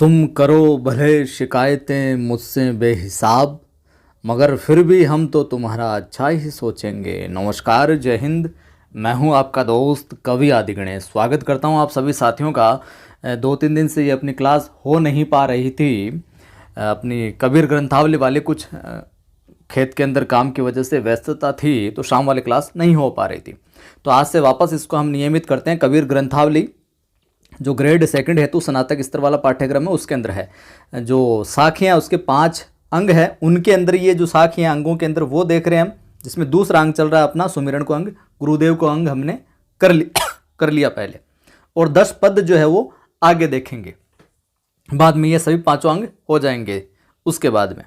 तुम करो भले शिकायतें मुझसे बेहिसाब, मगर फिर भी हम तो तुम्हारा अच्छा ही सोचेंगे। नमस्कार, जय हिंद। मैं हूं आपका दोस्त कवि आदि गणेश। स्वागत करता हूं आप सभी साथियों का। 2-3 दिन से ये अपनी क्लास हो नहीं पा रही थी। अपनी कबीर ग्रंथावली वाले कुछ खेत के अंदर काम की वजह से व्यस्तता थी, तो शाम वाली क्लास नहीं हो पा रही थी। तो आज से वापस इसको हम नियमित करते हैं। कबीर ग्रंथावली जो ग्रेड सेकंड हेतु स्नातक स्तर वाला पाठ्यक्रम है उसके अंदर है। जो साखियाँ उसके 5 अंग हैं, उनके अंदर ये जो साखियाँ अंगों के अंदर वो देख रहे हैं हम, जिसमें दूसरा अंग चल रहा है अपना सुमिरन को अंग, गुरुदेव को अंग हमने कर लिया पहले, और 10 पद जो है वो आगे देखेंगे। बाद में ये सभी 5 अंग हो जाएंगे। उसके बाद में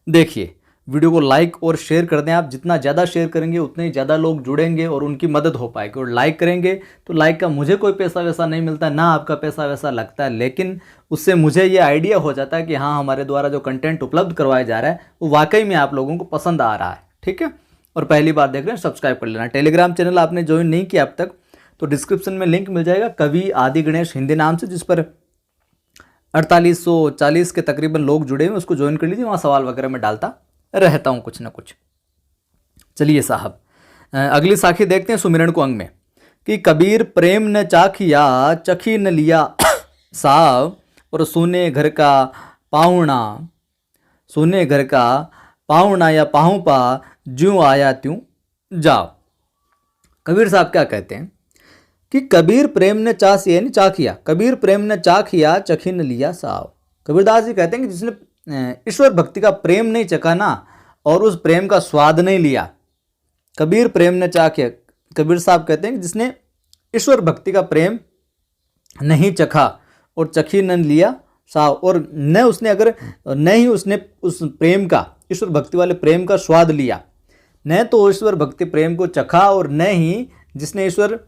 देखिए, वीडियो को लाइक और शेयर कर दें। आप जितना ज़्यादा शेयर करेंगे उतने ही ज़्यादा लोग जुड़ेंगे और उनकी मदद हो पाएगी। और लाइक करेंगे तो लाइक का मुझे कोई पैसा वैसा नहीं मिलता, ना आपका पैसा वैसा लगता है, लेकिन उससे मुझे ये आइडिया हो जाता है कि हाँ, हमारे द्वारा जो कंटेंट उपलब्ध करवाया जा रहा है वो वाकई में आप लोगों को पसंद आ रहा है। ठीक है, और पहली बार देख रहे हैं सब्सक्राइब कर लेना। टेलीग्राम चैनल आपने ज्वाइन नहीं किया अब तक तो डिस्क्रिप्शन में लिंक मिल जाएगा, कवि आदि गणेश हिंदी नाम से, जिस पर 4840 के तकरीबन लोग जुड़े हुए। उसको ज्वाइन कर लीजिए, वहाँ सवाल वगैरह मैं डालता रहता हूँ कुछ ना कुछ। चलिए साहब, अगली साखी देखते हैं सुमिरन को अंग में कि कबीर प्रेम न चाखिया चखी न लिया साव, और सुने घर का पाहुणा, सुने घर का पाहुणा या पाहुपा, ज्यों आया त्यों जाओ। कबीर साहब क्या कहते हैं कि कबीर प्रेम ने यानी चाखिया, कबीर प्रेम ने चाखिया चखी न लिया साव। कबीरदास जी कहते हैं कि जिसने ईश्वर भक्ति का प्रेम नहीं चखा ना, और उस प्रेम का स्वाद नहीं लिया, कबीर प्रेम ने चाखिया। कबीर साहब कहते हैं कि जिसने ईश्वर भक्ति का प्रेम नहीं चखा और चखी न लिया साव, और न उसने अगर न ही उसने उस प्रेम का, ईश्वर भक्ति वाले प्रेम का स्वाद लिया, न तो ईश्वर भक्ति प्रेम को चखा और न ही जिसने ईश्वर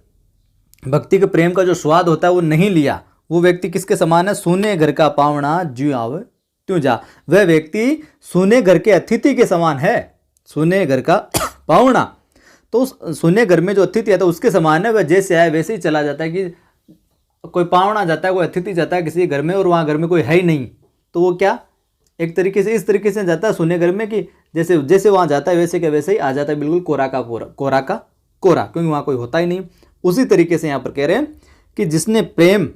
भक्ति के प्रेम का जो स्वाद होता है वो नहीं लिया, वो व्यक्ति किसके समान है? सूने घर का पावना ज्यों आवे त्यों जा। वह व्यक्ति सूने घर के अतिथि के समान है। सूने घर का पावना, तो सूने घर में जो अतिथि है तो उसके समान है। वह जैसे आए वैसे ही चला जाता है। कि कोई पावना जाता है, कोई अतिथि जाता है किसी घर में और वहाँ घर में कोई है ही नहीं, तो वो क्या एक तरीके से इस तरीके से जाता है सूने घर में कि जैसे जैसे वहाँ जाता है वैसे के वैसे ही आ जाता है, बिल्कुल कोरा का कोरा, कोरा का कोरा, क्योंकि वहाँ कोई होता ही नहीं। उसी तरीके से यहाँ पर कह रहे हैं कि जिसने प्रेम,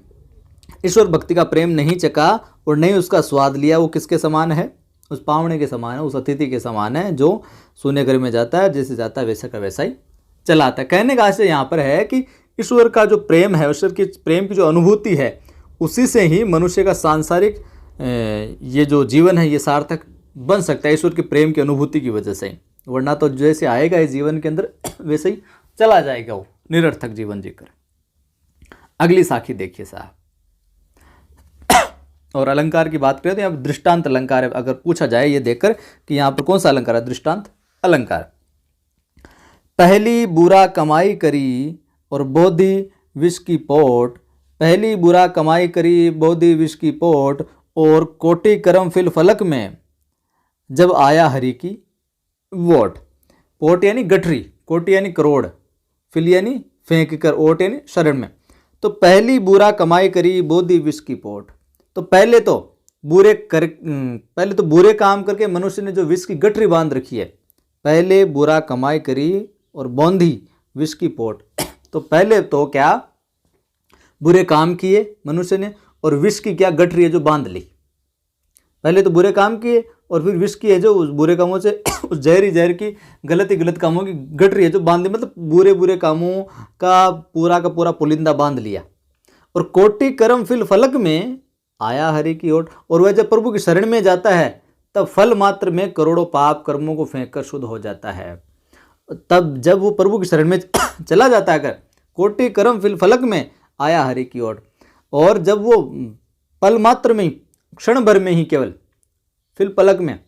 ईश्वर भक्ति का प्रेम नहीं चखा और नहीं उसका स्वाद लिया, वो किसके समान है? उस पावने के समान है, उस अतिथि के समान है जो सूने घर में जाता है, जैसे जाता है वैसा का वैसा ही चला आता है। कहने का आशय यहाँ पर है कि ईश्वर का जो प्रेम है, ईश्वर की प्रेम की जो अनुभूति है, उसी से ही मनुष्य का सांसारिक ये जो जीवन है ये सार्थक बन सकता है, ईश्वर के प्रेम की अनुभूति की वजह से। वरना तो जैसे आएगा इस जीवन के अंदर वैसे ही चला जाएगा, वो निरर्थक जीवन जीकर। अगली साखी देखिए साहब, और अलंकार की बात करें तो यहाँ पर दृष्टांत अलंकार है। अगर पूछा जाए ये देखकर कि यहाँ पर कौन सा अलंकार है, दृष्टांत अलंकार। पहली बुरा कमाई करी और बोधी विष की पोट, पहली बुरा कमाई करी बोधी विष की पोट, और कोटि करम फिल फलक में जब आया हरि की वोट। पोट यानी गठरी, कोटि यानी करोड़, फिल यानी फेंक कर, ओट यानी शरण में। तो पहली बुरा कमाई करी बोधी विष की पोट, तो पहले तो बुरे काम करके मनुष्य ने जो विष की गठरी बांध रखी है। पहले बुरा कमाई करी और बौंधी विष की पोट, तो पहले तो क्या बुरे काम किए मनुष्य ने और विष की क्या गठरी है जो बांध ली। पहले तो बुरे काम किए और फिर विष की है जो उस बुरे कामों से उस जहर की गलत कामों की गठरी है जो बांध दी, मतलब बुरे कामों का पूरा पुलिंदा बांध लिया। और कोटि कर्म फिल फलक में आया हरि की ओट, और वह जब प्रभु की शरण में जाता है तब फल मात्र में करोड़ों पाप कर्मों को फेंक कर शुद्ध हो जाता है। तब जब वो प्रभु की शरण में चला जाता है, अगर कोटि कर्म फिल फलक में आया हरि की ओट, और जब वो पल मात्र में ही, क्षण भर में ही, केवल फिल पलक में,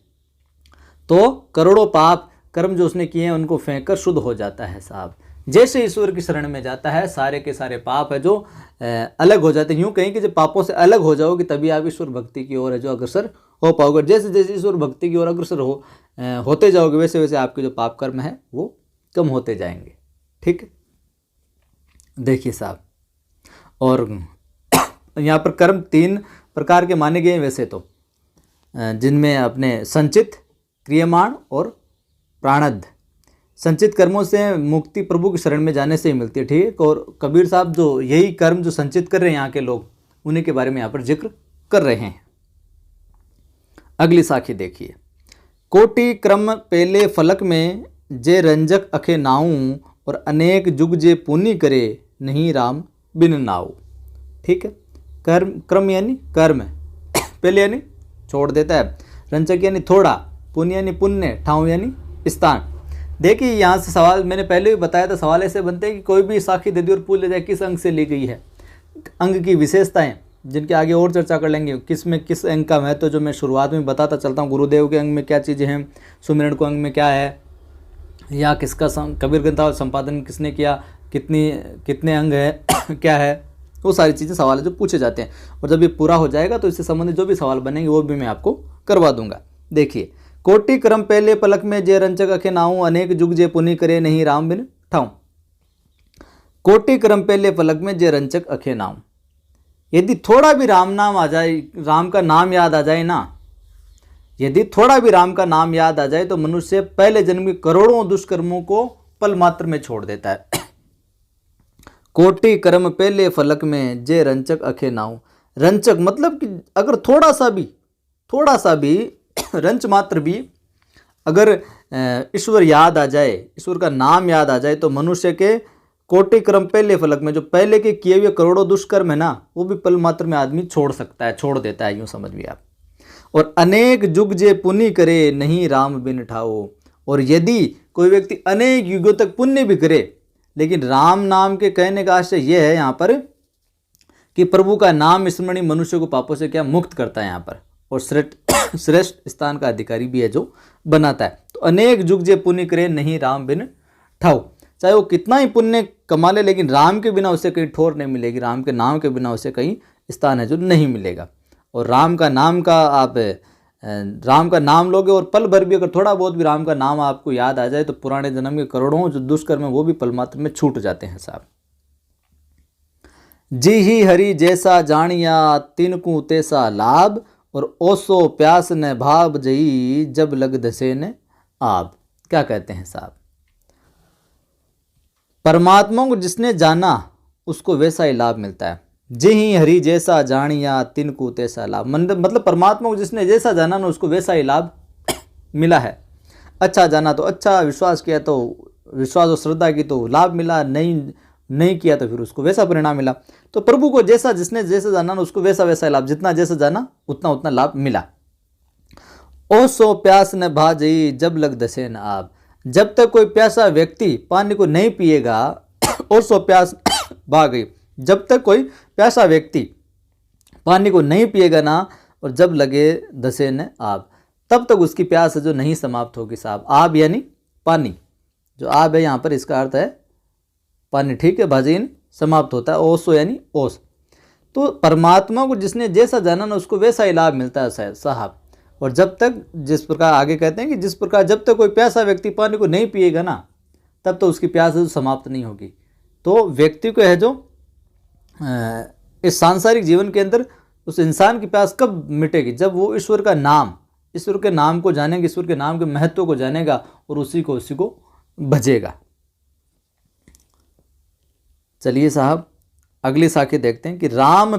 तो करोड़ों पाप कर्म जो उसने किए हैं उनको फेंक कर शुद्ध हो जाता है साहब। जैसे ईश्वर की शरण में जाता है सारे के सारे पाप है जो अलग हो जाते हैं। यूँ कहीं कि जब पापों से अलग हो जाओगे तभी आप ईश्वर भक्ति की ओर है जो अग्रसर हो पाओगे। जैसे जैसे ईश्वर भक्ति की ओर अग्रसर होते जाओगे वैसे वैसे आपके जो पाप कर्म है वो कम होते जाएंगे। ठीक, देखिए साहब, और यहाँ पर कर्म 3 प्रकार के माने गए हैं वैसे तो, जिनमें अपने संचित, क्रियमाण और प्राणद। संचित कर्मों से मुक्ति प्रभु की शरण में जाने से ही मिलती है, ठीक। और कबीर साहब जो यही कर्म जो संचित कर रहे हैं यहाँ के लोग, उन्हीं के बारे में यहाँ पर जिक्र कर रहे हैं। अगली साखी देखिए। कोटि क्रम पेले फलक में जे रंजक अखे नाऊं, और अनेक जुग जे पुनि करे नहीं राम बिन नाऊ। ठीक है, कर्म, क्रम यानी कर्म, पहले यानी छोड़ देता है, रंजक यानी थोड़ा, पुण्य यानी पुण्य, ठाव यानी स्थान। देखिए यहाँ से सवाल मैंने पहले भी बताया था, सवाल ऐसे बनते हैं कि कोई भी साखी दे दी और पूछ ले जाए किस अंग से ली गई है, अंग की विशेषताएं जिनके आगे और चर्चा कर लेंगे, किस में किस अंग का महत्व, जो मैं शुरुआत में बताता चलता हूँ, गुरुदेव के अंग में क्या चीज़ें हैं, सुमिरन को अंग में क्या है, या किसका कबीर ग्रंथ संपादन किसने किया, कितने अंग है क्या है, वो सारी चीज़ें सवाल है जो पूछे जाते हैं। और जब ये पूरा हो जाएगा तो इससे संबंधित जो भी सवाल बनेंगे वो भी मैं आपको करवा दूंगा। देखिए, कोटि क्रम पहले पलक में जे रंचक अखे नाऊं, अनेक जुग जे पुनि करे नहीं राम बिन ठाऊं। कोटि क्रम पहले पलक में जे रंचक अखे नाऊं, यदि थोड़ा भी राम नाम आ जाए, राम का नाम याद आ जाए ना, यदि थोड़ा भी राम का नाम याद आ जाए तो मनुष्य पहले जन्म के करोड़ों दुष्कर्मों को पल मात्र में छोड़ देता है। कोटि कर्म पहले फलक में जे रंचक अखे नाऊं। रंचक मतलब कि अगर थोड़ा सा भी रंच मात्र भी अगर ईश्वर याद आ जाए, ईश्वर का नाम याद आ जाए, तो मनुष्य के कोटि क्रम पहले फलक में जो पहले के किए हुए करोड़ों दुष्कर्म है ना, वो भी पल मात्र में आदमी छोड़ सकता है, छोड़ देता है, यूँ समझिए आप। और अनेक जुग जे पुण्य करे नहीं राम बिन ठाओ। और यदि कोई व्यक्ति अनेक युगों तक पुण्य भी करे, लेकिन राम नाम के कहने का आशय यह है यहाँ पर कि प्रभु का नाम स्मरण मनुष्य को पापों से क्या मुक्त करता है यहाँ पर, और श्रेष्ठ स्थान का अधिकारी भी है जो बनाता है। तो अनेक जुग जे पुण्य करे नहीं राम बिन ठाओ। चाहे वो कितना ही पुण्य कमा ले, लेकिन राम के बिना उसे कहीं ठोर नहीं मिलेगी, राम के नाम के बिना उसे कहीं स्थान है जो नहीं मिलेगा। और राम का नाम लोगे और पल भर भी अगर थोड़ा बहुत भी राम का नाम आपको याद आ जाए, तो पुराने जन्म के करोड़ों जो दुष्कर्म है वो भी पल मात्र में छूट जाते हैं साहब। जी ही हरि जैसा जानिया तिनको तैसा लाभ, और ओसो प्यास न भाव जई जब लग दसे न आब। क्या कहते हैं साहब, परमात्मा को जिसने जाना उसको वैसा ही लाभ मिलता है। जे ही हरि जैसा जानिया तिनको तैसा लाभ, मतलब परमात्मा को जिसने जैसा जाना ना उसको वैसा ही लाभ मिला है। अच्छा जाना तो अच्छा, विश्वास किया तो विश्वास और श्रद्धा की तो लाभ मिला, नहीं किया तो फिर उसको वैसा परिणाम मिला। तो प्रभु को जिसने जैसा जाना ना उसको वैसा वैसा लाभ, जितना जैसा जाना उतना लाभ मिला। ओ सो प्यास न भाजई जब लग दसे न आब। जब तक कोई प्यासा व्यक्ति पानी को नहीं पिएगा, और सो प्यास भाग गई, जब तक कोई प्यासा व्यक्ति पानी को नहीं पिएगा ना, और जब लगे दसे न आब, तब तक उसकी प्यास जो नहीं समाप्त होगी साहब। आब यानी पानी, जो आब है यहाँ पर इसका अर्थ है पानी, ठीक है, भाजीन समाप्त होता है। ओसो यानी ओस। तो परमात्मा को जिसने जैसा जाना ना उसको वैसा ही लाभ मिलता है साहब। और जब तक, जिस प्रकार आगे कहते हैं कि जिस प्रकार जब तक कोई प्यासा व्यक्ति पानी को नहीं पिएगा ना, तब तो उसकी प्यास समाप्त नहीं होगी। तो व्यक्ति को है जो इस सांसारिक जीवन के अंदर उस इंसान की प्यास कब मिटेगी, जब वो ईश्वर का नाम, ईश्वर के नाम को जानेगा, ईश्वर के नाम के महत्व को जानेगा और उसी को भजेगा। चलिए साहब अगली साखी देखते हैं कि राम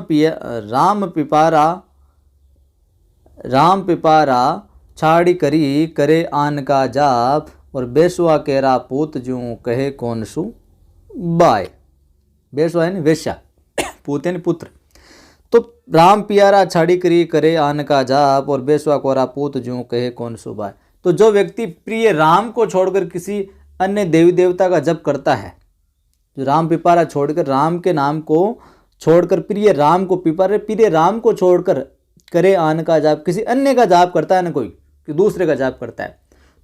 पिपारा छाड़ी करी करे आन का जाप, और बेसुआ केरा पूत जूं कहे कौन सु बाय। बेसुआ यानी वेश्या, पूत यानी पुत्र। तो राम पियारा छाड़ी करी करे आन का जाप, और बेसुआ कोरा पूत जूं कहे कौन सु बाय। तो जो व्यक्ति प्रिय राम को छोड़कर किसी अन्य देवी देवता का जप करता है, जो राम पिपारा छोड़कर, राम के नाम को छोड़कर प्रिय राम को छोड़कर करे आन का जाप, किसी अन्य का जाप करता है ना, कोई कि दूसरे का जाप करता है,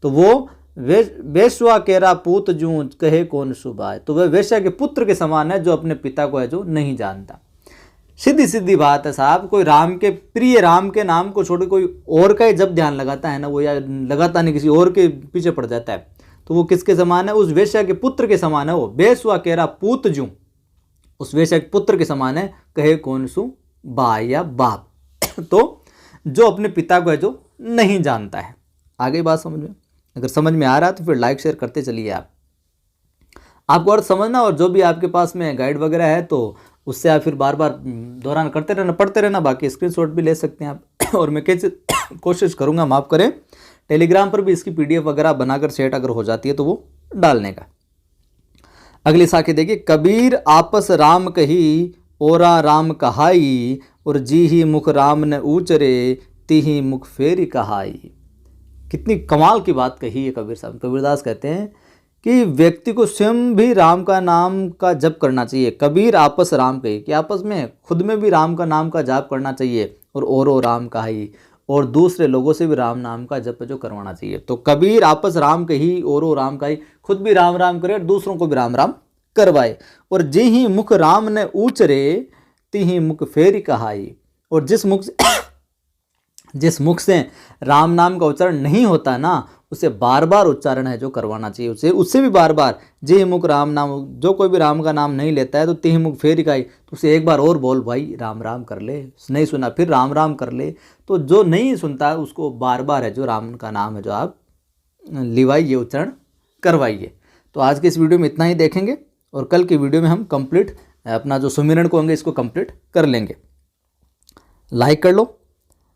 तो वो वेश्वा केरा पूत जूं कहे कौन सुबाय। तो वह वेश्या के पुत्र के समान है जो अपने पिता को है जो नहीं जानता। सीधी बात है साहब, कोई राम के प्रिय राम के नाम को छोड़ कोई और का ही जब ध्यान लगाता है ना, वो या लगाता नहीं किसी और के पीछे पड़ जाता है, तो वो किसके समान है, उस वेश्या के पुत्र के समान है। वो बेसुआ केरा पूत जूं, उस वेश्या के पुत्र के समान है, कहे कौन सु बा या बाप। तो जो अपने पिता को है जो नहीं जानता है। आगे बात समझ में? अगर समझ में आ रहा है तो फिर लाइक शेयर करते चलिए आप। आपको अर्थ समझना, और जो भी आपके पास में गाइड वगैरह है तो उससे आप फिर बार बार दोहरान करते रहना, पढ़ते रहना। बाकी स्क्रीनशॉट भी ले सकते हैं आप। और मैं कैसे कोशिश करूँगा, माफ़ करें, टेलीग्राम पर भी इसकी PDF वगैरह बनाकर सेट अगर हो जाती है तो वो डालने का। अगली साखी देखिए, कबीर आपस राम कही ओरा राम कहाई, और जी ही मुख राम न ऊचरे तिही मुख फेरी कहाई। कितनी कमाल की बात कही है कबीर साहब। कबीरदास कहते हैं कि व्यक्ति को स्वयं भी राम का नाम का जप करना चाहिए। कबीर आपस राम कही, कि आपस में खुद में भी राम का नाम का जाप करना चाहिए, और ओरो राम कहाई, और दूसरे लोगों से भी राम नाम का जप जो करवाना चाहिए। तो कबीर आपस राम कही ओरो राम कही, खुद भी राम राम करे और दूसरों को भी राम राम करवाए। और जे ही मुख राम ने ऊचरे तिही मुख फेरी कहाई, और जिस मुख से राम नाम का उच्चारण नहीं होता ना, उसे बार बार उच्चारण है जो करवाना चाहिए, उससे भी बार बार। जे मुख राम नाम, जो कोई भी राम का नाम नहीं लेता है तो तिही मुख फेरी कहाई, तो उसे एक बार और बोल भाई राम राम कर ले, नहीं सुना फिर राम राम कर ले। तो जो नहीं सुनता उसको बार बार है जो राम का नाम है जो आप लिवाइए, उच्चारण करवाइए। तो आज के इस वीडियो में इतना ही देखेंगे, और कल की वीडियो में हम कंप्लीट अपना जो सुमिरन को होंगे इसको कंप्लीट कर लेंगे। लाइक कर लो,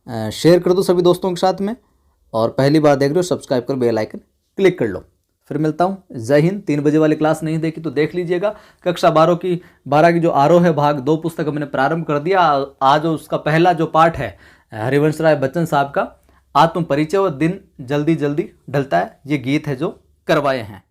शेयर कर दो सभी दोस्तों के साथ में, और पहली बार देख रहे हो सब्सक्राइब कर बेल आइकन क्लिक कर लो। फिर मिलता हूँ, जय हिंद। 3 बजे वाली क्लास नहीं देखी तो देख लीजिएगा। कक्षा 12 की जो आरोह है भाग 2 पुस्तक हमने प्रारंभ कर दिया। आज उसका पहला जो पाठ है हरिवंश राय बच्चन साहब का आत्म परिचय, और दिन जल्दी जल्दी ढलता है, ये गीत है जो करवाए हैं।